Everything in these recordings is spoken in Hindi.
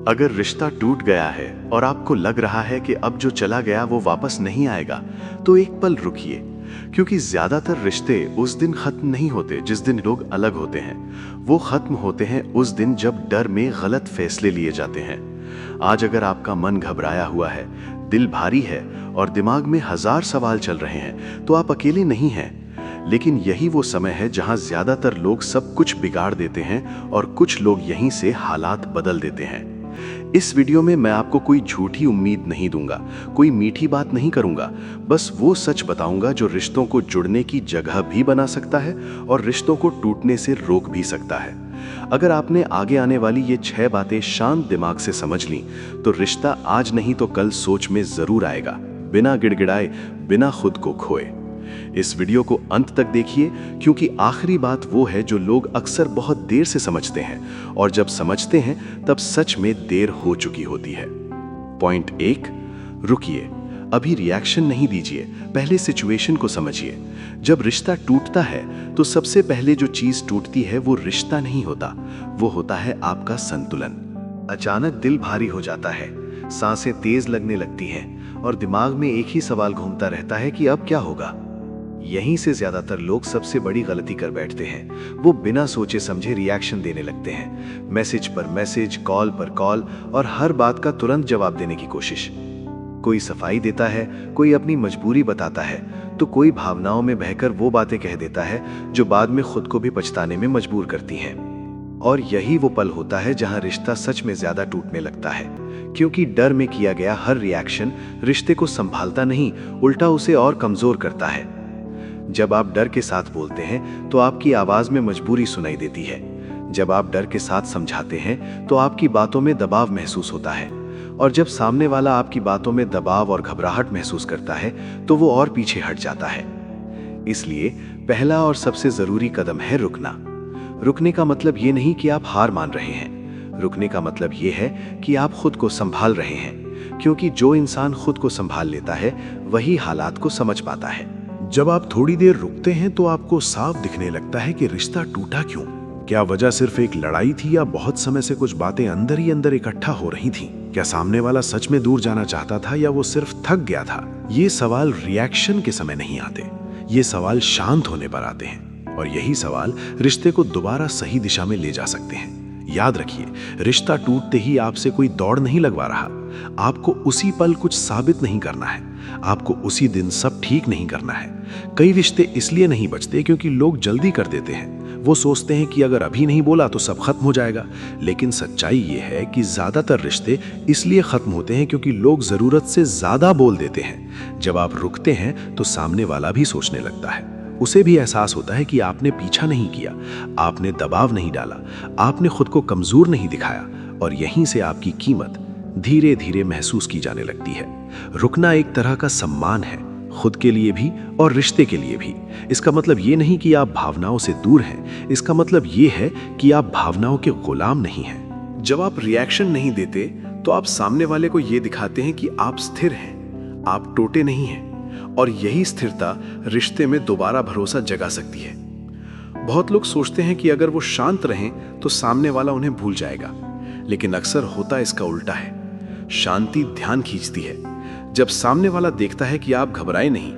अगर रिश्ता टूट गया है और आपको लग रहा है कि अब जो चला गया वो वापस नहीं आएगा, तो एक पल रुकिए, क्योंकि ज्यादातर रिश्ते उस दिन खत्म नहीं होते जिस दिन लोग अलग होते हैं। वो खत्म होते हैं उस दिन जब डर में गलत फैसले लिए जाते हैं। आज अगर आपका मन घबराया हुआ है, दिल भारी है और दिमाग में हजार सवाल चल रहे हैं, तो आप अकेले नहीं हैं। लेकिन यही वो समय है जहां ज्यादातर लोग सब कुछ बिगाड़ देते हैं और कुछ लोग यहीं से हालात बदल देते हैं। इस वीडियो में मैं आपको कोई झूठी उम्मीद नहीं दूंगा, कोई मीठी बात नहीं करूंगा, बस वो सच बताऊंगा जो रिश्तों को जुड़ने की जगह भी बना सकता है और रिश्तों को टूटने से रोक भी सकता है। अगर आपने आगे आने वाली ये 6 बातें शांत दिमाग से समझ ली, तो रिश्ता आज नहीं तो कल सोच में जरूर आएगा, बिना गिड़गिड़ाए, बिना खुद को खोए। इस वीडियो को अंत तक देखिए, क्योंकि आखिरी बात वो है जो लोग अक्सर बहुत देर से समझते हैं, और जब समझते हैं तब सच में देर हो चुकी होती है। पॉइंट 1, रुकिए। अभी रिएक्शन नहीं दीजिए, पहले सिचुएशन को समझिए। जब रिश्ता टूटता है तो सबसे पहले जो चीज टूटती है वो रिश्ता नहीं होता, वो होता है आपका संतुलन। अचानक दिल भारी हो जाता है, सांसें तेज लगने लगती हैं और दिमाग में एक ही सवाल घूमता रहता है कि अब क्या होगा। यहीं से ज्यादातर लोग सबसे बड़ी गलती कर बैठते हैं। वो बिना सोचे समझे रिएक्शन देने लगते हैं, मैसेज पर मैसेज, कॉल पर कॉल, और हर बात का तुरंत जवाब देने की कोशिश। कोई सफाई देता है, कोई अपनी मजबूरी बताता है, तो कोई भावनाओं में बहकर वो बातें कह देता है जो बाद में खुद को भी पछताने में मजबूर करती हैं। और यही वो पल होता है जहां रिश्ता सच में ज्यादा टूटने लगता है, क्योंकि डर में किया गया हर रिएक्शन रिश्ते को संभालता नहीं, उल्टा उसे और कमजोर करता है। जब आप डर के साथ बोलते हैं तो आपकी आवाज में मजबूरी सुनाई देती है। जब आप डर के साथ समझाते हैं तो आपकी बातों में दबाव महसूस होता है, और जब सामने वाला आपकी बातों में दबाव और घबराहट महसूस करता है तो वो और पीछे हट जाता है। इसलिए पहला और सबसे जरूरी कदम है रुकना। रुकने का मतलब ये नहीं कि आप हार मान रहे हैं, रुकने का मतलब ये है कि आप खुद को संभाल रहे हैं, क्योंकि जो इंसान खुद को संभाल लेता है वही हालात को समझ पाता है। जब आप थोड़ी देर रुकते हैं तो आपको साफ दिखने लगता है कि रिश्ता टूटा क्यों। क्या वजह सिर्फ एक लड़ाई थी, या बहुत समय से कुछ बातें अंदर ही अंदर इकट्ठा हो रही थीं? क्या सामने वाला सच में दूर जाना चाहता था, या वो सिर्फ थक गया था? ये सवाल रिएक्शन के समय नहीं आते, ये सवाल शांत होने पर आते हैं, और यही सवाल रिश्ते को दोबारा सही दिशा में ले जा सकते हैं। याद रखिए, रिश्ता टूटते ही आपसे कोई दौड़ नहीं लगवा रहा। आपको उसी पल कुछ साबित नहीं करना है, आपको उसी दिन सब ठीक नहीं करना है। कई रिश्ते इसलिए नहीं बचते क्योंकि लोग जल्दी कर देते हैं। वो सोचते हैं कि अगर अभी नहीं बोला तो सब खत्म हो जाएगा। लेकिन सच्चाई ये है कि ज्यादातर रिश्ते इसलिए खत्म होते हैं क्योंकि लोग जरूरत से ज्यादा बोल देते हैं। जब आप रुकते हैं तो सामने वाला भी सोचने लगता है, उसे भी एहसास होता है कि आपने पीछा नहीं किया, आपने दबाव नहीं डाला, आपने खुद को कमजोर नहीं दिखाया, और यहीं से आपकी कीमत धीरे धीरे महसूस की जाने लगती है। रुकना एक तरह का सम्मान है, खुद के लिए भी और रिश्ते के लिए भी। इसका मतलब ये नहीं कि आप भावनाओं से दूर हैं, इसका मतलब ये है कि आप भावनाओं के गुलाम नहीं हैं। जब आप रिएक्शन नहीं देते तो आप सामने वाले को ये दिखाते हैं कि आप स्थिर हैं, आप टूटे नहीं हैं, और यही स्थिरता रिश्ते में दोबारा भरोसा जगा सकती है। बहुत लोग सोचते हैं कि अगर वो शांत रहें तो सामने वाला उन्हें भूल जाएगा, लेकिन अक्सर होता इसका उल्टा है। शांति ध्यान खींचती है। जब सामने वाला देखता है कि आप घबराए नहीं,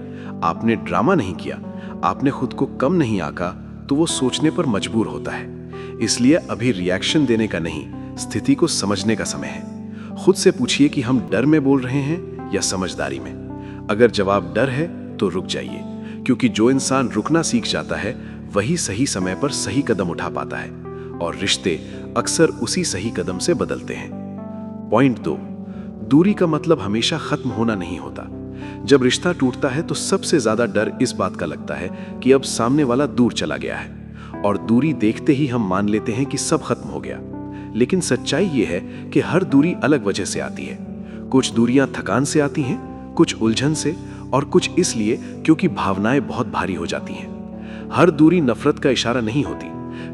आपने ड्रामा नहीं किया, आपने खुद को कम नहीं आंका, तो वो सोचने पर मजबूर होता है। इसलिए अभी रिएक्शन देने का नहीं, स्थिति को समझने का समय है। खुद से पूछिए कि हम डर में बोल रहे हैं या समझदारी में। अगर जवाब डर है तो रुक जाइए, क्योंकि जो इंसान रुकना सीख जाता है वही सही समय पर सही कदम उठा पाता है, और रिश्ते अक्सर उसी सही कदम से बदलते हैं। पॉइंट 2, दूरी का मतलब हमेशा खत्म होना नहीं होता। जब रिश्ता टूटता है तो सबसे ज्यादा डर इस बात का लगता है कि अब सामने वाला दूर चला गया है, और दूरी देखते ही हम मान लेते हैं कि सब खत्म हो गया। लेकिन सच्चाई ये है कि हर दूरी अलग वजह से आती है। कुछ दूरियां थकान से आती हैं, कुछ उलझन से, और कुछ इसलिए क्योंकि भावनाएं बहुत भारी हो जाती हैं। हर दूरी नफरत का इशारा नहीं होती,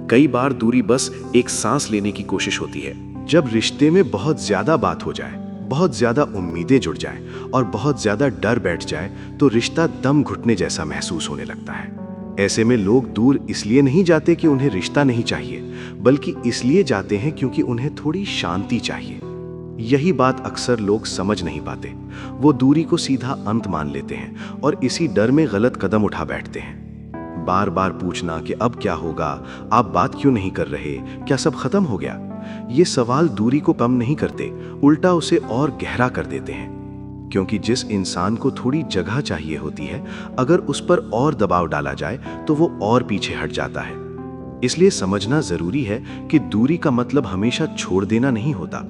कई बार दूरी बस एक सांस लेने की कोशिश होती है। जब रिश्ते में बहुत ज्यादा बात हो जाए, बहुत ज्यादा उम्मीदें जुड़ जाएं और बहुत ज्यादा डर बैठ जाए, तो रिश्ता दम घुटने जैसा महसूस होने लगता है। ऐसे में लोग दूर इसलिए नहीं जाते कि उन्हें रिश्ता नहीं चाहिए, बल्कि इसलिए जाते हैं क्योंकि उन्हें थोड़ी शांति चाहिए। यही बात अक्सर लोग समझ नहीं पाते। वो दूरी को सीधा अंत मान लेते हैं और इसी डर में गलत कदम उठा बैठते हैं। बार बार पूछना कि अब क्या होगा, आप बात क्यों नहीं कर रहे, क्या सब खत्म हो गया, ये सवाल दूरी को कम नहीं करते, उल्टा उसे और गहरा कर देते हैं। क्योंकि जिस इंसान को थोड़ी जगह चाहिए होती है, अगर उस पर और दबाव डाला जाए तो वो और पीछे हट जाता है। इसलिए समझना जरूरी है कि दूरी का मतलब हमेशा छोड़ देना नहीं होता।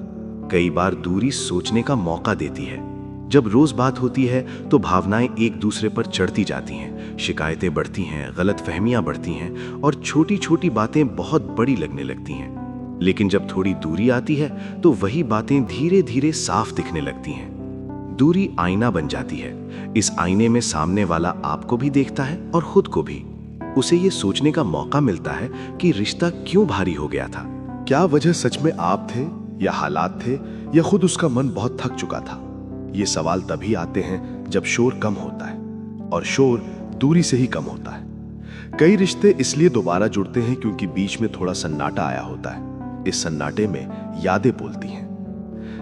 कई बार दूरी सोचने का मौका देती है। जब रोज बात होती है तो भावनाएं एक दूसरे पर चढ़ती जाती हैं, शिकायतें बढ़ती हैं, गलतफहमियां बढ़ती हैं और छोटी छोटी बातें बहुत बड़ी लगने लगती हैं। लेकिन जब थोड़ी दूरी आती है तो वही बातें धीरे धीरे साफ दिखने लगती हैं। दूरी आईना बन जाती है। इस आईने में सामने वाला आपको भी देखता है और खुद को भी। उसे ये सोचने का मौका मिलता है कि रिश्ता क्यों भारी हो गया था। क्या वजह सच में आप थे या हालात थे या खुद उसका मन बहुत थक चुका था? ये सवाल तभी आते हैं जब शोर कम होता है, और शोर दूरी से ही कम होता है। कई रिश्ते इसलिए दोबारा जुड़ते हैं क्योंकि बीच में थोड़ा सन्नाटा आया होता है। इस सन्नाटे में यादें बोलती हैं।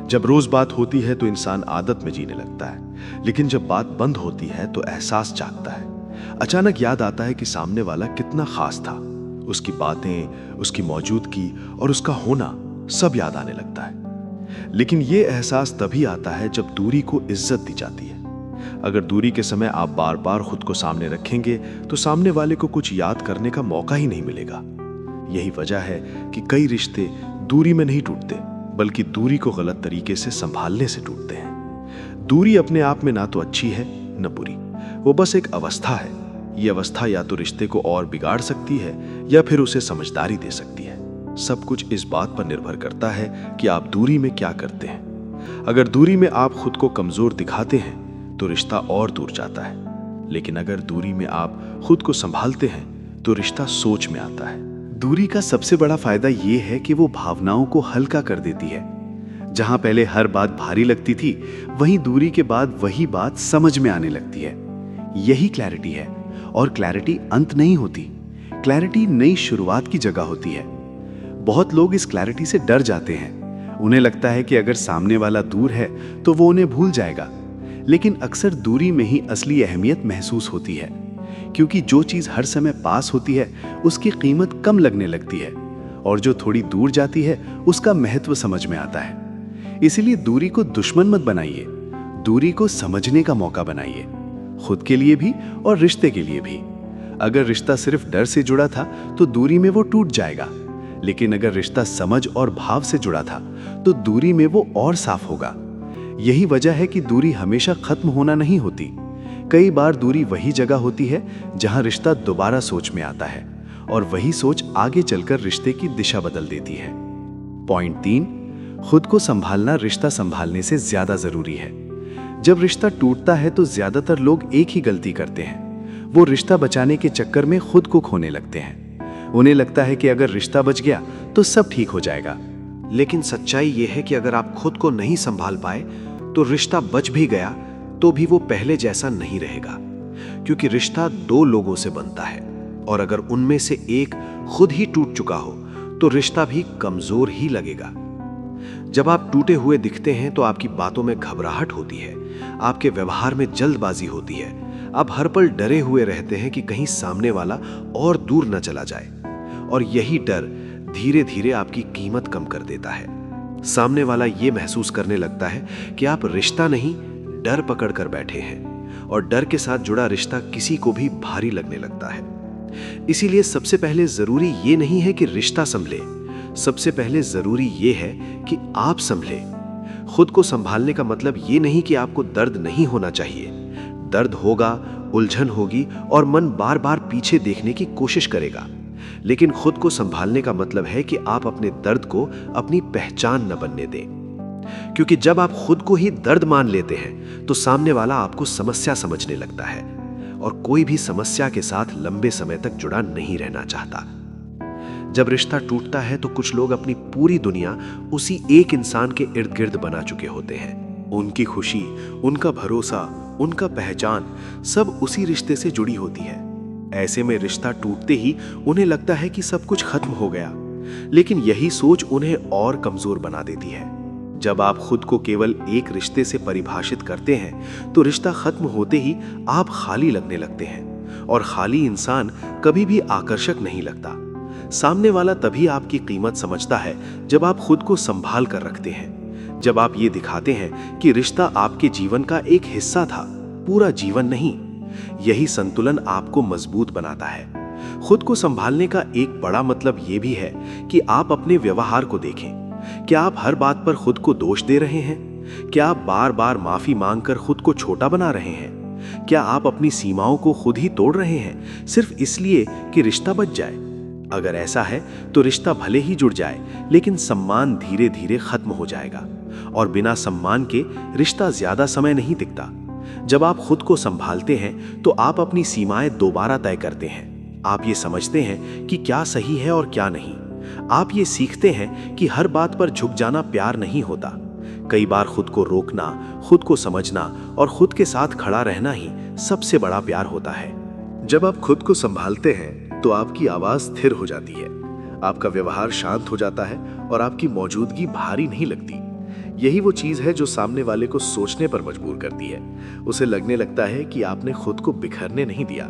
जब रोज बात होती है तो इंसान आदत में जीने लगता है, लेकिन जब बात बंद होती है तो एहसास जागता है। अचानक याद आता है कि सामने वाला कितना खास था। उसकी बातें, उसकी मौजूदगी और उसका होना सब याद आने लगता है। लेकिन यह एहसास तभी आता है जब दूरी को इज्जत दी जाती है। अगर दूरी के समय आप बार बार खुद को सामने रखेंगे तो सामने वाले को कुछ याद करने का मौका ही नहीं मिलेगा। यही वजह है कि कई रिश्ते दूरी में नहीं टूटते, बल्कि दूरी को गलत तरीके से संभालने से टूटते हैं। दूरी अपने आप में ना तो अच्छी है न बुरी, वो बस एक अवस्था है। ये अवस्था या तो रिश्ते को और बिगाड़ सकती है या फिर उसे समझदारी दे सकती है। सब कुछ इस बात पर निर्भर करता है कि आप दूरी में क्या करते हैं। अगर दूरी में आप खुद को कमजोर दिखाते हैं तो रिश्ता और दूर जाता है, लेकिन अगर दूरी में आप खुद को संभालते हैं तो रिश्ता सोच में आता है। दूरी का सबसे बड़ा फायदा ये है कि वो भावनाओं को हल्का कर देती है। जहां पहले हर बात भारी लगती थी, वहीं दूरी के बाद वही बात समझ में आने लगती है। यही क्लैरिटी है, और क्लैरिटी अंत नहीं होती। क्लैरिटी नई शुरुआत की जगह होती है। बहुत लोग इस क्लैरिटी से डर जाते हैं। उन्हें लगता है कि अगर सामने वाला दूर है तो वो उन्हें भूल जाएगा। लेकिन अक्सर दूरी में ही असली अहमियत महसूस होती है, क्योंकि जो चीज हर समय पास होती है उसकी कीमत कम लगने लगती है, और जो थोड़ी दूर जाती है उसका महत्व समझ में आता है। इसीलिए दूरी को दुश्मन मत बनाइए, दूरी को समझने का मौका बनाइए, खुद के लिए भी और रिश्ते के लिए भी। अगर रिश्ता सिर्फ डर से जुड़ा था तो दूरी में वो टूट जाएगा, लेकिन अगर रिश्ता समझ और भाव से जुड़ा था तो दूरी में वो और साफ होगा। यही वजह है कि दूरी हमेशा खत्म होना नहीं होती। कई बार दूरी वही जगह होती है जहां रिश्ता दोबारा सोच में आता है, और वही सोच आगे चलकर रिश्ते की दिशा बदल देती है। पॉइंट 3, खुद को संभालना रिश्ता संभालने से ज्यादा जरूरी है। जब रिश्ता टूटता है तो ज्यादातर लोग एक ही गलती करते हैं। वो रिश्ता बचाने के चक्कर में खुद को खोने लगते हैं। उन्हें लगता है कि अगर रिश्ता बच गया तो सब ठीक हो जाएगा। लेकिन सच्चाई यह है कि अगर आप खुद को नहीं संभाल पाए तो रिश्ता बच भी गया तो भी वो पहले जैसा नहीं रहेगा। क्योंकि रिश्ता दो लोगों से बनता है, और अगर उनमें से एक खुद ही टूट चुका हो तो रिश्ता भी कमजोर ही लगेगा। जब आप टूटे हुए दिखते हैं तो आपकी बातों में घबराहट होती है, आपके व्यवहार में जल्दबाजी होती है। आप हर पल डरे हुए रहते हैं कि कहीं सामने वाला और दूर न चला जाए, और यही डर धीरे धीरे आपकी कीमत कम कर देता है। सामने वाला ये महसूस करने लगता है कि आप रिश्ता नहीं, डर पकड़ कर बैठे हैं, और डर के साथ जुड़ा रिश्ता किसी को भी भारी लगने लगता है। इसीलिए सबसे पहले जरूरी ये नहीं है कि रिश्ता संभले, सबसे पहले जरूरी ये है कि आप संभले। खुद को संभालने का मतलब ये नहीं कि आपको दर्द नहीं होना चाहिए। दर्द होगा, उलझन होगी और मन बार बार पीछे देखने की कोशिश करेगा, लेकिन खुद को संभालने का मतलब है कि आप अपने दर्द को अपनी पहचान न बनने दें। क्योंकि जब आप खुद को ही दर्द मान लेते हैं तो सामने वाला आपको समस्या समझने लगता है, और कोई भी समस्या के साथ लंबे समय तक जुड़ा नहीं रहना चाहता। जब रिश्ता टूटता है तो कुछ लोग अपनी पूरी दुनिया उसी एक इंसान के इर्द गिर्द बना चुके होते हैं। उनकी खुशी, उनका भरोसा, उनका पहचान सब उसी रिश्ते से जुड़ी होती है। ऐसे में रिश्ता टूटते ही उन्हें लगता है कि सब कुछ खत्म हो गया, लेकिन यही सोच उन्हें और कमजोर बना देती है। जब आप खुद को केवल एक रिश्ते से परिभाषित करते हैं तो रिश्ता खत्म होते ही आप खाली लगने लगते हैं, और खाली इंसान कभी भी आकर्षक नहीं लगता। सामने वाला तभी आपकी कीमत समझता है जब आप खुद को संभाल कर रखते हैं, जब आप ये दिखाते हैं कि रिश्ता आपके जीवन का एक हिस्सा था, पूरा जीवन नहीं। यही संतुलन आपको मजबूत बनाता है। खुद को संभालने का एक बड़ा मतलब ये भी है कि आप अपने व्यवहार को देखें। क्या आप हर बात पर खुद को दोष दे रहे हैं? क्या आप बार बार माफी मांगकर खुद को छोटा बना रहे हैं? क्या आप अपनी सीमाओं को खुद ही तोड़ रहे हैं सिर्फ इसलिए कि रिश्ता बच जाए? अगर ऐसा है तो रिश्ता भले ही जुड़ जाए, लेकिन सम्मान धीरे धीरे खत्म हो जाएगा, और बिना सम्मान के रिश्ता ज्यादा समय नहीं टिकता। जब आप खुद को संभालते हैं तो आप अपनी सीमाएं दोबारा तय करते हैं। आप ये समझते हैं कि क्या सही है और क्या नहीं। आप ये सीखते हैं कि हर बात पर झुक जाना प्यार नहीं होता। कई बार खुद को रोकना, खुद को समझना और खुद के साथ खड़ा रहना ही सबसे बड़ा प्यार होता है। जब आप खुद को संभालते हैं तो आपकी आवाज स्थिर हो जाती है, आपका व्यवहार शांत हो जाता है और आपकी मौजूदगी भारी नहीं लगती। यही वो चीज है जो सामने वाले को सोचने पर मजबूर करती है। उसे लगने लगता है कि आपने खुद को बिखरने नहीं दिया,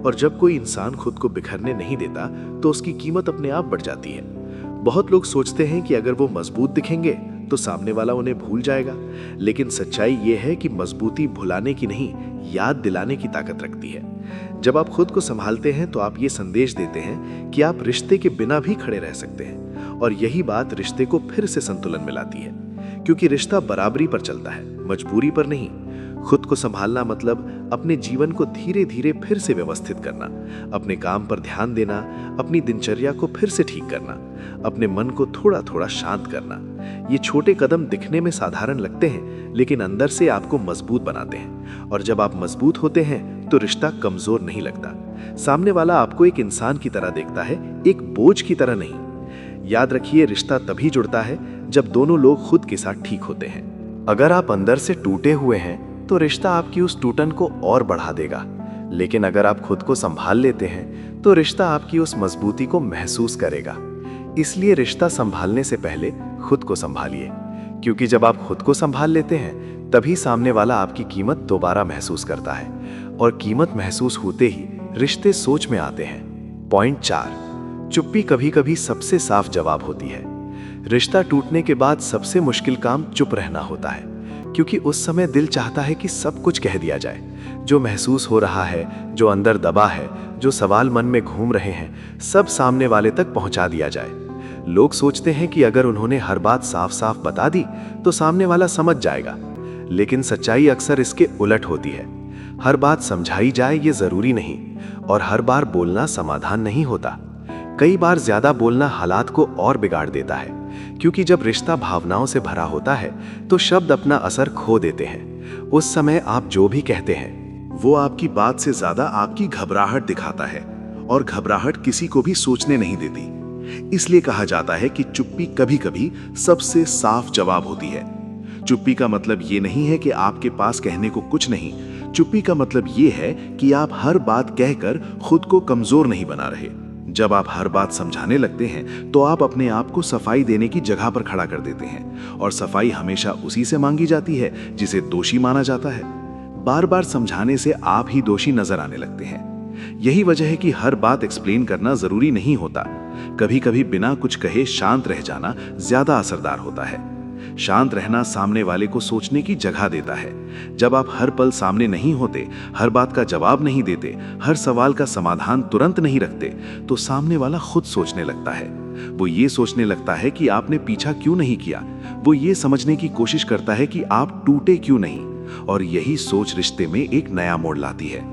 और जब कोई इंसान खुद को बिखरने नहीं देता तो उसकी कीमत अपने आप बढ़ जाती है। बहुत लोग सोचते हैं कि अगर वो मजबूत दिखेंगे तो सामने वाला उन्हें भूल जाएगा, लेकिन सच्चाई ये है कि मजबूती भुलाने की नहीं, याद दिलाने की ताकत रखती है। जब आप खुद को संभालते हैं तो आप ये संदेश देते हैं कि आप रिश्ते के बिना भी खड़े रह सकते हैं, और यही बात रिश्ते को फिर से संतुलन में लाती है, क्योंकि रिश्ता बराबरी पर चलता है, मजबूरी पर नहीं। खुद को संभालना मतलब अपने जीवन को धीरे धीरे फिर से व्यवस्थित करना, अपने काम पर ध्यान देना, अपनी दिनचर्या को फिर से ठीक करना, अपने मन को थोड़ा थोड़ा शांत करना। ये छोटे कदम दिखने में साधारण लगते हैं, लेकिन अंदर से आपको मजबूत बनाते हैं, और जब आप मजबूत होते हैं तो रिश्ता कमजोर नहीं लगता। सामने वाला आपको एक इंसान की तरह देखता है, एक बोझ की तरह नहीं। याद रखिए, रिश्ता तभी जुड़ता है जब दोनों लोग खुद के साथ ठीक होते हैं। अगर आप अंदर से टूटे हुए हैं तो रिश्ता आपकी उस टूटन को और बढ़ा देगा, लेकिन अगर आप खुद को संभाल लेते हैं तो रिश्ता आपकी उस मजबूती को महसूस करेगा। इसलिए रिश्ता संभालने से पहले खुद को संभालिए, क्योंकि जब आप खुद को संभाल लेते हैं तभी सामने वाला आपकी कीमत दोबारा महसूस करता है, और कीमत महसूस होते ही रिश्ते सोच में आते हैं। पॉइंट 4, चुप्पी कभी कभी सबसे साफ जवाब होती है। रिश्ता टूटने के बाद सबसे मुश्किल काम चुप रहना होता है, क्योंकि उस समय दिल चाहता है कि सब कुछ कह दिया जाए। जो महसूस हो रहा है, जो अंदर दबा है, जो सवाल मन में घूम रहे हैं, सब सामने वाले तक पहुंचा दिया जाए। लोग सोचते हैं कि अगर उन्होंने हर बात साफ साफ बता दी तो सामने वाला समझ जाएगा, लेकिन सच्चाई अक्सर इसके उलट होती है। हर बात समझाई जाए ये जरूरी नहीं, और हर बार बोलना समाधान नहीं होता। कई बार ज्यादा बोलना हालात को और बिगाड़ देता है, क्योंकि जब रिश्ता भावनाओं से भरा होता है तो शब्द अपना असर खो देते हैं। उस समय आप जो भी कहते हैं वो आपकी बात से ज्यादा आपकी घबराहट दिखाता है, और घबराहट किसी को भी सोचने नहीं देती। इसलिए कहा जाता है कि चुप्पी कभी कभी सबसे साफ जवाब होती है। चुप्पी का मतलब ये नहीं है कि आपके पास कहने को कुछ नहीं। चुप्पी का मतलब ये है कि आप हर बात कहकर खुद को कमजोर नहीं बना रहे। जब आप हर बात समझाने लगते हैं तो आप अपने आप को सफाई देने की जगह पर खड़ा कर देते हैं, और सफाई हमेशा उसी से मांगी जाती है जिसे दोषी माना जाता है। बार बार समझाने से आप ही दोषी नजर आने लगते हैं। यही वजह है कि हर बात एक्सप्लेन करना जरूरी नहीं होता। कभी कभी बिना कुछ कहे शांत रह जाना ज्यादा असरदार होता है। शांत रहना सामने वाले को सोचने की जगह देता है। जब आप हर पल सामने नहीं होते, हर बात का जवाब नहीं देते, हर सवाल का समाधान तुरंत नहीं रखते, तो सामने वाला खुद सोचने लगता है। वो ये सोचने लगता है कि आपने पीछा क्यों नहीं किया। वो ये समझने की कोशिश करता है कि आप टूटे क्यों नहीं, और यही सोच रिश्ते में एक नया मोड़ लाती है।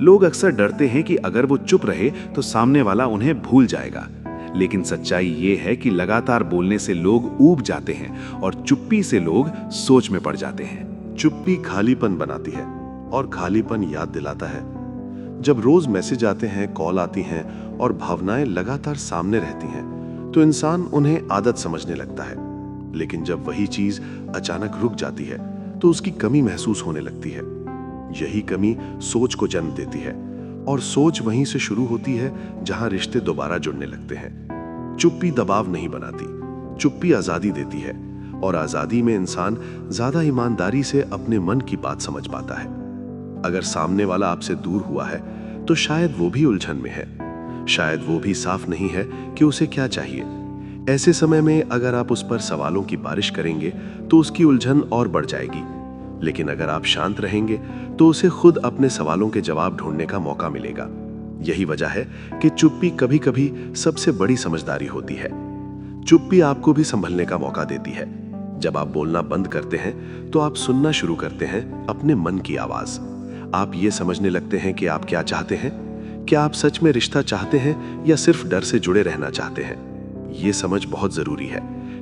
लोग अक्सर डरते हैं कि अगर वो चुप रहे तो सामने वाला उन्हें भूल जाएगा, लेकिन सच्चाई ये है कि लगातार बोलने से लोग ऊब जाते हैं, और चुप्पी से लोग सोच में पड़ जाते हैं। चुप्पी खालीपन बनाती है, और खालीपन याद दिलाता है। जब रोज मैसेज आते हैं, कॉल आती हैं, और भावनाएं लगातार सामने रहती हैं, तो इंसान उन्हें आदत समझने लगता है। लेकिन जब वही चीज अचानक रुक जाती है तो उसकी कमी महसूस होने लगती है। यही कमी सोच को जन्म देती है, और सोच वहीं से शुरू होती है जहां रिश्ते दोबारा जुड़ने लगते हैं। चुप्पी दबाव नहीं बनाती, चुप्पी आजादी देती है, और आजादी में इंसान ज्यादा ईमानदारी से अपने मन की बात समझ पाता है। अगर सामने वाला आपसे दूर हुआ है तो शायद वो भी उलझन में है, शायद वो भी साफ नहीं है कि उसे क्या चाहिए। ऐसे समय में अगर आप उस पर सवालों की बारिश करेंगे तो उसकी उलझन और बढ़ जाएगी, लेकिन अगर आप शांत रहेंगे तो उसे खुद अपने सवालों के जवाब ढूंढने का मौका मिलेगा। यही वजह है कि चुप्पी कभी कभी सबसे बड़ी समझदारी होती है। चुप्पी आपको भी संभलने का मौका देती है। जब आप बोलना बंद करते हैं तो आप सुनना शुरू करते हैं अपने मन की आवाज। आप ये समझने लगते हैं कि आप क्या चाहते हैं। क्या आप सच में रिश्ता चाहते हैं या सिर्फ डर से जुड़े रहना चाहते हैं? ये समझ बहुत जरूरी है,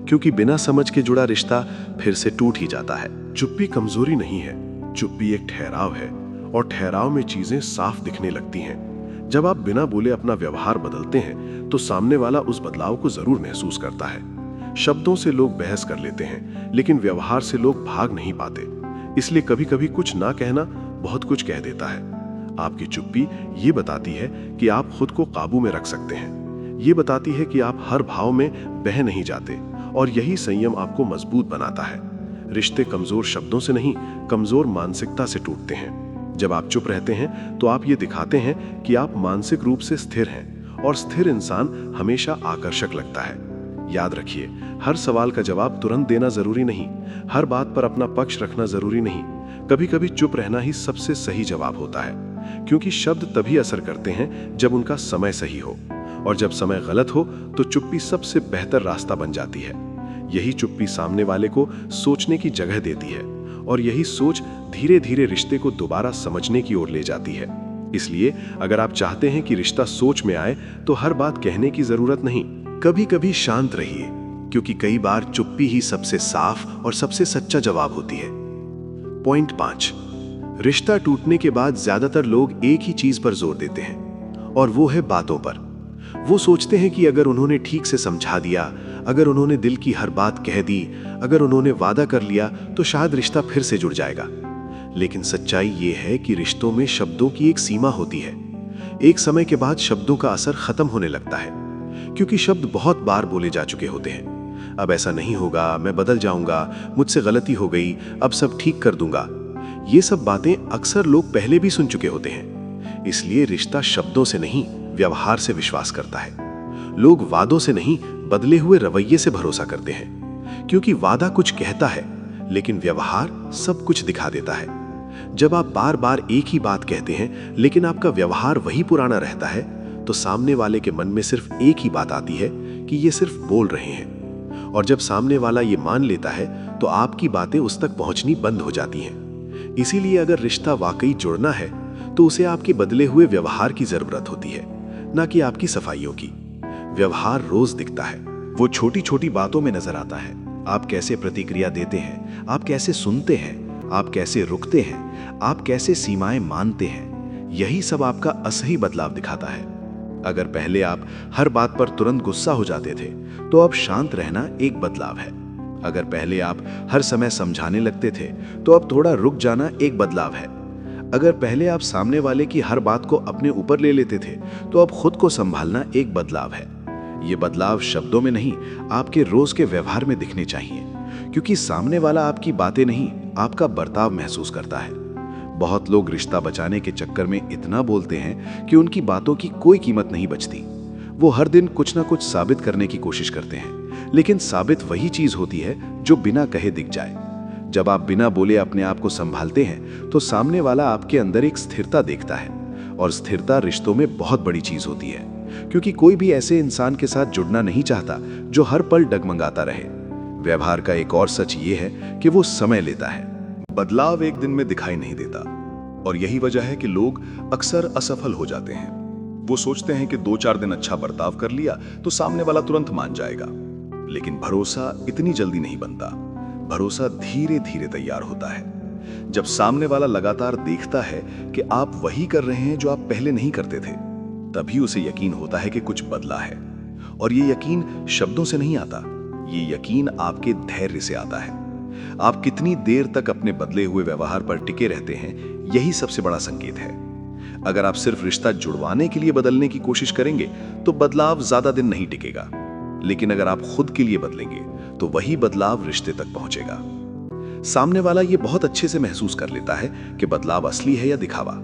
क्योंकि बिना समझ के जुड़ा रिश्ता फिर से टूट ही जाता है। चुप्पी कमजोरी नहीं है, चुप्पी एक ठहराव है, और ठहराव में चीजें साफ दिखने लगती हैं। जब आप बिना बोले अपना व्यवहार बदलते हैं तो सामने वाला उस बदलाव को जरूर महसूस करता है। शब्दों से लोग बहस कर लेते हैं, लेकिन व्यवहार से लोग भाग नहीं पाते। इसलिए कभी कभी कुछ ना कहना बहुत कुछ कह देता है। आपकी चुप्पी ये बताती है कि आप खुद को काबू में रख सकते हैं। ये बताती है कि आप हर भाव में बह नहीं जाते, और यही संयम आपको मजबूत बनाता है। रिश्ते कमजोर शब्दों से नहीं, कमजोर मानसिकता से टूटते हैं। जब आप चुप रहते हैं तो आप ये दिखाते हैं कि आप मानसिक रूप से स्थिर हैं, और स्थिर इंसान हमेशा आकर्षक लगता है। याद रखिए, हर सवाल का जवाब तुरंत देना जरूरी नहीं, हर बात पर अपना पक्ष रखना जरूरी नहीं। कभी कभी चुप रहना ही सबसे सही जवाब होता है, क्योंकि शब्द तभी असर करते हैं जब उनका समय सही हो, और जब समय गलत हो तो चुप्पी सबसे बेहतर रास्ता बन जाती है। यही चुप्पी सामने वाले को सोचने की जगह देती है, और यही सोच धीरे धीरे रिश्ते को दोबारा समझने की ओर ले जाती है। इसलिए अगर आप चाहते हैं कि रिश्ता सोच में आए तो हर बात कहने की जरूरत नहीं, कभी कभी शांत रहिए, क्योंकि कई बार चुप्पी ही सबसे साफ और सबसे सच्चा जवाब होती है। पॉइंट 5, रिश्ता टूटने के बाद ज्यादातर लोग एक ही चीज पर जोर देते हैं, और वो है बातों पर। वो सोचते हैं कि अगर उन्होंने ठीक से समझा दिया, अगर उन्होंने दिल की हर बात कह दी, अगर उन्होंने वादा कर लिया तो शायद रिश्ता फिर से जुड़ जाएगा। लेकिन सच्चाई ये है कि रिश्तों में शब्दों की एक सीमा होती है। एक समय के बाद शब्दों का असर खत्म होने लगता है, क्योंकि शब्द बहुत बार बोले जा चुके होते हैं। अब ऐसा नहीं होगा, मैं बदल जाऊंगा, मुझसे गलती हो गई, अब सब ठीक कर दूंगा। ये सब बातें अक्सर लोग पहले भी सुन चुके होते हैं। इसलिए रिश्ता शब्दों से नहीं, व्यवहार से विश्वास करता है। लोग वादों से नहीं, बदले हुए रवैये से भरोसा करते हैं, क्योंकि वादा कुछ कहता है लेकिन व्यवहार सब कुछ दिखा देता है। जब आप बार बार एक ही बात कहते हैं लेकिन आपका व्यवहार वही पुराना रहता है, तो सामने वाले के मन में सिर्फ एक ही बात आती है कि ये सिर्फ बोल रहे हैं। और जब सामने वाला ये मान लेता है तो आपकी बातें उस तक पहुंचनी बंद हो जाती हैं। इसीलिए अगर रिश्ता वाकई जुड़ना है तो उसे आपके बदले हुए व्यवहार की जरूरत होती है, ना कि आपकी सफाइयों की। व्यवहार रोज दिखता है, वो छोटी छोटी बातों में नजर आता है। आप कैसे प्रतिक्रिया देते हैं, आप कैसे सुनते हैं, आप कैसे रुकते हैं, आप कैसे सीमाएं मानते हैं, यही सब आपका असली बदलाव दिखाता है। अगर पहले आप हर बात पर तुरंत गुस्सा हो जाते थे तो अब शांत रहना एक बदलाव है। अगर पहले आप हर समय समझाने लगते थे तो अब थोड़ा रुक जाना एक बदलाव है। अगर पहले आप सामने वाले की हर बात को अपने ऊपर ले लेते थे तो अब खुद को संभालना एक बदलाव है। ये बदलाव शब्दों में नहीं, आपके रोज के व्यवहार में दिखने चाहिए, क्योंकि सामने वाला आपकी बातें नहीं, आपका बर्ताव महसूस करता है। बहुत लोग रिश्ता बचाने के चक्कर में इतना बोलते हैं कि उनकी बातों की कोई कीमत नहीं बचती। वो हर दिन कुछ ना कुछ साबित करने की कोशिश करते हैं, लेकिन साबित वही चीज होती है जो बिना कहे दिख जाए। जब आप बिना बोले अपने आप को संभालते हैं तो सामने वाला आपके अंदर एक स्थिरता देखता है, और स्थिरता रिश्तों में बहुत बड़ी चीज होती है, क्योंकि कोई भी ऐसे इंसान के साथ जुड़ना नहीं चाहता जो हर पल डगमगाता रहे। व्यवहार का एक और सच ये है कि वो समय लेता है। बदलाव एक दिन में दिखाई नहीं देता, और यही वजह है कि लोग अक्सर असफल हो जाते हैं। वो सोचते हैं कि 2-4 दिन अच्छा बर्ताव कर लिया तो सामने वाला तुरंत मान जाएगा, लेकिन भरोसा इतनी जल्दी नहीं बनता। भरोसा धीरे धीरे तैयार होता है। जब सामने वाला लगातार देखता है कि आप वही कर रहे हैं जो आप पहले नहीं करते थे, तभी उसे यकीन होता है कि कुछ बदला है। और ये यकीन शब्दों से नहीं आता, ये यकीन आपके धैर्य से आता है। आप कितनी देर तक अपने बदले हुए व्यवहार पर टिके रहते हैं, यही सबसे बड़ा संकेत है। अगर आप सिर्फ रिश्ता जुड़वाने के लिए बदलने की कोशिश करेंगे तो बदलाव ज्यादा दिन नहीं टिकेगा। लेकिन अगर आप खुद के लिए बदलेंगे तो वही बदलाव रिश्ते तक पहुंचेगा। सामने वाला ये बहुत अच्छे से महसूस कर लेता है कि बदलाव असली है या दिखावा।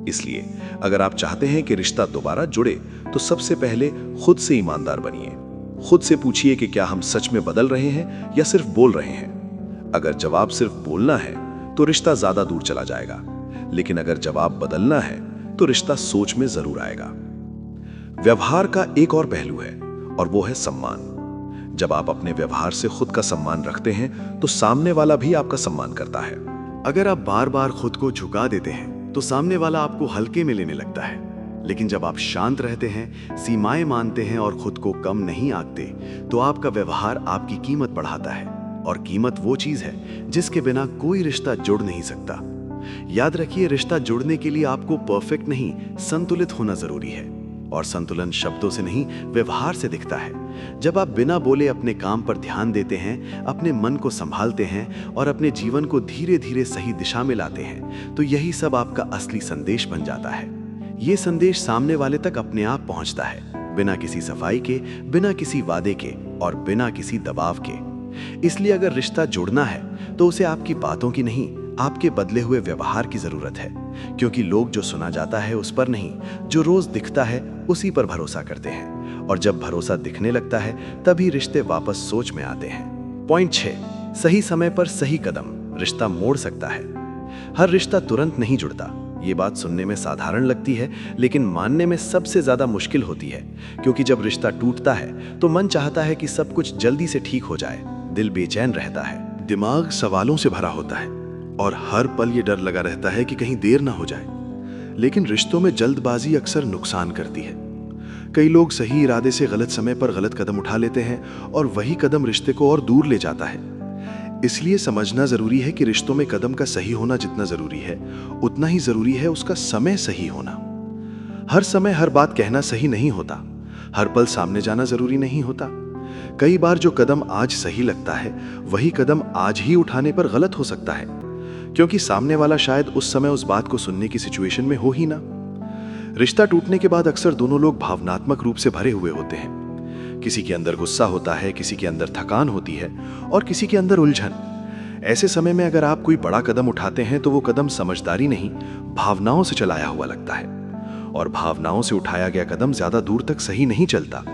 इसलिए अगर आप चाहते हैं कि रिश्ता दोबारा जुड़े तो सबसे पहले खुद से ईमानदार बनिए। खुद से पूछिए कि क्या हम सच में बदल रहे हैं या सिर्फ बोल रहे हैं। अगर जवाब सिर्फ बोलना है तो रिश्ता ज्यादा दूर चला जाएगा, लेकिन अगर जवाब बदलना है तो रिश्ता सोच में जरूर आएगा। व्यवहार का एक और पहलू है और वो है सम्मान। जब आप अपने व्यवहार से खुद का सम्मान रखते हैं तो सामने वाला भी आपका सम्मान करता है। अगर आप बार बार खुद को झुका देते हैं तो सामने वाला आपको हल्के में लेने लगता है, लेकिन जब आप शांत रहते हैं, सीमाएं मानते हैं और खुद को कम नहीं आंकते, तो आपका व्यवहार आपकी कीमत बढ़ाता है। और कीमत वो चीज है जिसके बिना कोई रिश्ता जुड़ नहीं सकता। याद रखिए, रिश्ता जुड़ने के लिए आपको परफेक्ट नहीं, संतुलित होना जरूरी है। और संतुलन शब्दों से नहीं, व्यवहार से दिखता है। जब आप बिना बोले अपने काम पर ध्यान देते हैं, अपने मन को संभालते हैं और अपने जीवन को धीरे धीरे सही दिशा में लाते हैं, तो यही सब आपका असली संदेश बन जाता है। ये संदेश सामने वाले तक अपने आप पहुंचता है, बिना किसी सफाई के, बिना किसी वादे के और बिना किसी दबाव के। इसलिए अगर रिश्ता जुड़ना है तो उसे आपकी बातों की नहीं, आपके बदले हुए व्यवहार की जरूरत है। क्योंकि लोग जो सुना जाता है उस पर नहीं, जो रोज दिखता है उसी पर भरोसा करते हैं। और जब भरोसा दिखने लगता है तभी रिश्ते वापस सोच में आते हैं। पॉइंट 6, सही समय पर सही कदम रिश्ता मोड़ सकता है। हर रिश्ता तुरंत नहीं जुड़ता। ये बात सुनने में साधारण लगती है, लेकिन मानने में सबसे ज्यादा मुश्किल होती है। क्योंकि जब रिश्ता टूटता है तो मन चाहता है कि सब कुछ जल्दी से ठीक हो जाए, दिल बेचैन रहता है, दिमाग सवालों से भरा होता है और हर पल ये डर लगा रहता है कि कहीं देर ना हो जाए। लेकिन रिश्तों में जल्दबाजी अक्सर नुकसान करती है। कई लोग सही इरादे से गलत समय पर गलत कदम उठा लेते हैं और वही कदम रिश्ते को और दूर ले जाता है। इसलिए समझना जरूरी है कि रिश्तों में कदम का सही होना जितना जरूरी है, उतना ही जरूरी है उसका समय सही होना। हर समय हर बात कहना सही नहीं होता, हर पल सामने जाना जरूरी नहीं होता। कई बार जो कदम आज सही लगता है वही कदम आज ही उठाने पर गलत हो सकता है, क्योंकि सामने वाला शायद उस समय उस बात को सुनने की सिचुएशन में हो ही ना। रिश्ता टूटने के बाद अक्सर दोनों लोग भावनात्मक रूप से भरे हुए होते हैं। किसी के अंदर गुस्सा होता है, किसी के अंदर थकान होती है और किसी के अंदर उलझन। ऐसे समय में अगर आप कोई बड़ा कदम उठाते हैं तो वो कदम समझदारी नहीं, भावनाओं से चलाया हुआ लगता है। और भावनाओं से उठाया गया कदम ज्यादा दूर तक सही नहीं चलता।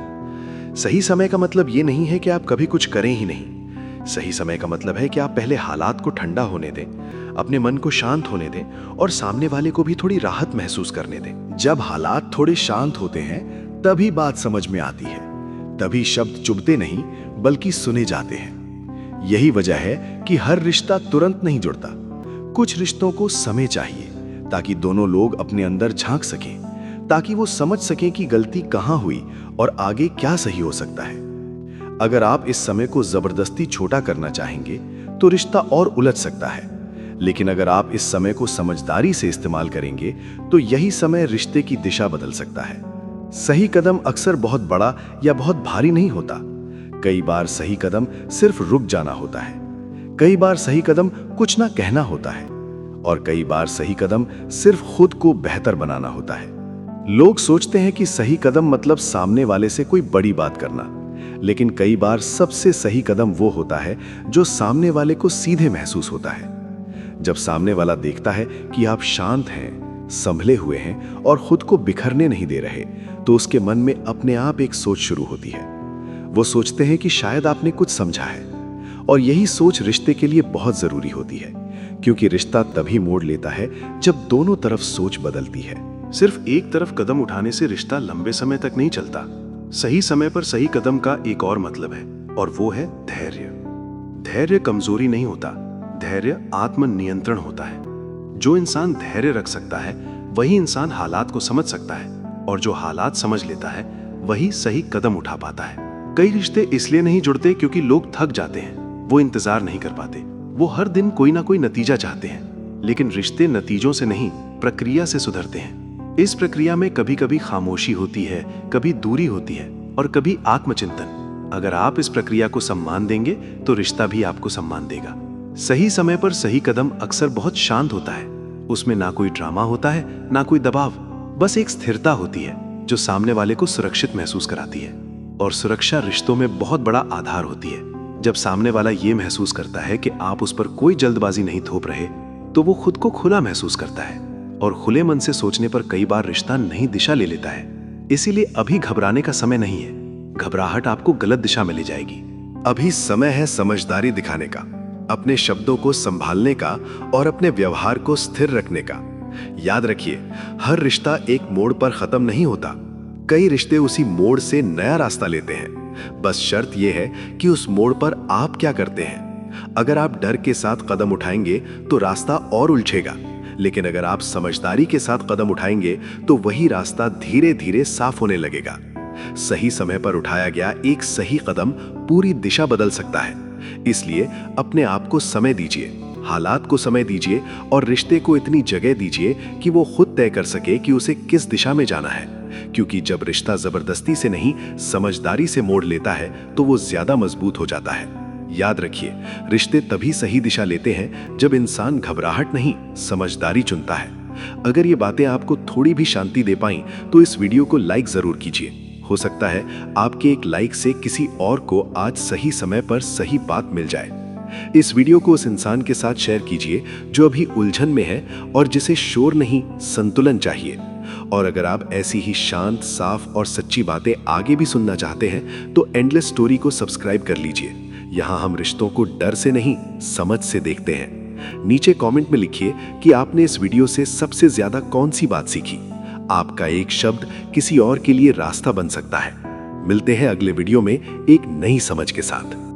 सही समय का मतलब ये नहीं है कि आप कभी कुछ करें ही नहीं। सही समय का मतलब है कि आप पहले हालात को ठंडा होने दें, अपने मन को शांत होने दें और सामने वाले को भी थोड़ी राहत महसूस करने दें। जब हालात थोड़े शांत होते हैं तभी बात समझ में आती है, तभी शब्द चुभते नहीं बल्कि सुने जाते हैं। यही वजह है कि हर रिश्ता तुरंत नहीं जुड़ता। कुछ रिश्तों को समय चाहिए ताकि दोनों लोग अपने अंदर झांक सकें, ताकि वो समझ सकें कि गलती कहां हुई और आगे क्या सही हो सकता है। अगर आप इस समय को जबरदस्ती छोटा करना चाहेंगे तो रिश्ता और उलझ सकता है, लेकिन अगर आप इस समय को समझदारी से इस्तेमाल करेंगे तो यही समय रिश्ते की दिशा बदल सकता है। सही कदम अक्सर बहुत बड़ा या बहुत भारी नहीं होता। कई बार सही कदम सिर्फ रुक जाना होता है, कई बार सही कदम कुछ ना कहना होता है और कई बार सही कदम सिर्फ खुद को बेहतर बनाना होता है। लोग सोचते हैं कि सही कदम मतलब सामने वाले से कोई बड़ी बात करना, लेकिन कई बार सबसे सही कदम वो होता है जो सामने वाले को सीधे महसूस होता है। जब सामने वाला देखता है कि आप शांत हैं, संभले हुए हैं और खुद को बिखरने नहीं दे रहे, तो उसके मन में अपने आप एक सोच शुरू होती है। वो सोचते हैं कि शायद आपने कुछ समझा है, और यही सोच रिश्ते के लिए बहुत जरूरी होती है, क्योंकि रिश्ता तभी मोड़ लेता है जब दोनों तरफ सोच बदलती है। सिर्फ एक तरफ कदम उठाने से रिश्ता लंबे समय तक नहीं चलता। सही समय पर सही कदम का एक और मतलब है और वो है धैर्य। धैर्य कमजोरी नहीं होता, धैर्य आत्मनियंत्रण होता है। जो इंसान धैर्य रख सकता है वही इंसान हालात को समझ सकता है, और जो हालात समझ लेता है वही सही कदम उठा पाता है। कई रिश्ते इसलिए नहीं जुड़ते क्योंकि लोग थक जाते हैं, वो इंतजार नहीं कर पाते, वो हर दिन कोई ना कोई नतीजा चाहते हैं। लेकिन रिश्ते नतीजों से नहीं, प्रक्रिया से सुधरते हैं। इस प्रक्रिया में कभी कभी खामोशी होती है, कभी दूरी होती है और कभी आत्मचिंतन। अगर आप इस प्रक्रिया को सम्मान देंगे तो रिश्ता भी आपको सम्मान देगा। सही समय पर सही कदम अक्सर बहुत शांत होता है। उसमें ना कोई ड्रामा होता है, ना कोई दबाव, बस एक स्थिरता होती है जो सामने वाले को सुरक्षित महसूस कराती है। और सुरक्षा रिश्तों में बहुत बड़ा आधार होती है। जब सामने वाला ये महसूस करता है कि आप उस पर कोई जल्दबाजी नहीं थोप रहे, तो वो खुद को खुला महसूस करता है और खुले मन से सोचने पर कई बार रिश्ता नई दिशा ले लेता है। इसीलिए अभी घबराने का समय नहीं है। घबराहट आपको गलत दिशा में ले जाएगी। अभी समय है समझदारी दिखाने का, अपने शब्दों को संभालने का और अपने व्यवहार को स्थिर रखने का। याद रखिए, हर रिश्ता एक मोड़ पर खत्म नहीं होता। कई रिश्ते उसी मोड़ से नया रास्ता लेते हैं। बस शर्त यह है कि उस मोड़ पर आप क्या करते हैं। अगर आप डर के साथ कदम उठाएंगे तो रास्ता और उलझेगा, लेकिन अगर आप समझदारी के साथ कदम उठाएंगे तो वही रास्ता धीरे धीरे साफ होने लगेगा। सही समय पर उठाया गया एक सही कदम पूरी दिशा बदल सकता है। इसलिए अपने आप को समय दीजिए, हालात को समय दीजिए और रिश्ते को इतनी जगह दीजिए कि वो खुद तय कर सके कि उसे किस दिशा में जाना है। क्योंकि जब रिश्ता जबरदस्ती से नहीं, समझदारी से मोड़ लेता है तो वो ज्यादा मजबूत हो जाता है। याद रखिए, रिश्ते तभी सही दिशा लेते हैं जब इंसान घबराहट नहीं, समझदारी चुनता है। अगर ये बातें आपको थोड़ी भी शांति दे पाई तो इस वीडियो को लाइक जरूर कीजिए। हो सकता है आपके एक लाइक से किसी और को आज सही समय पर सही बात मिल जाए। इस वीडियो को उस इंसान के साथ शेयर कीजिए जो अभी उलझन में है और जिसे शोर नहीं, संतुलन चाहिए। और अगर आप ऐसी ही शांत, साफ और सच्ची बातें आगे भी सुनना चाहते हैं तो एंडलेस स्टोरी को सब्सक्राइब कर लीजिए। यहाँ हम रिश्तों को डर से नहीं, समझ से देखते हैं। नीचे कमेंट में लिखिए कि आपने इस वीडियो से सबसे ज्यादा कौन सी बात सीखी। आपका एक शब्द किसी और के लिए रास्ता बन सकता है। मिलते हैं अगले वीडियो में एक नई समझ के साथ।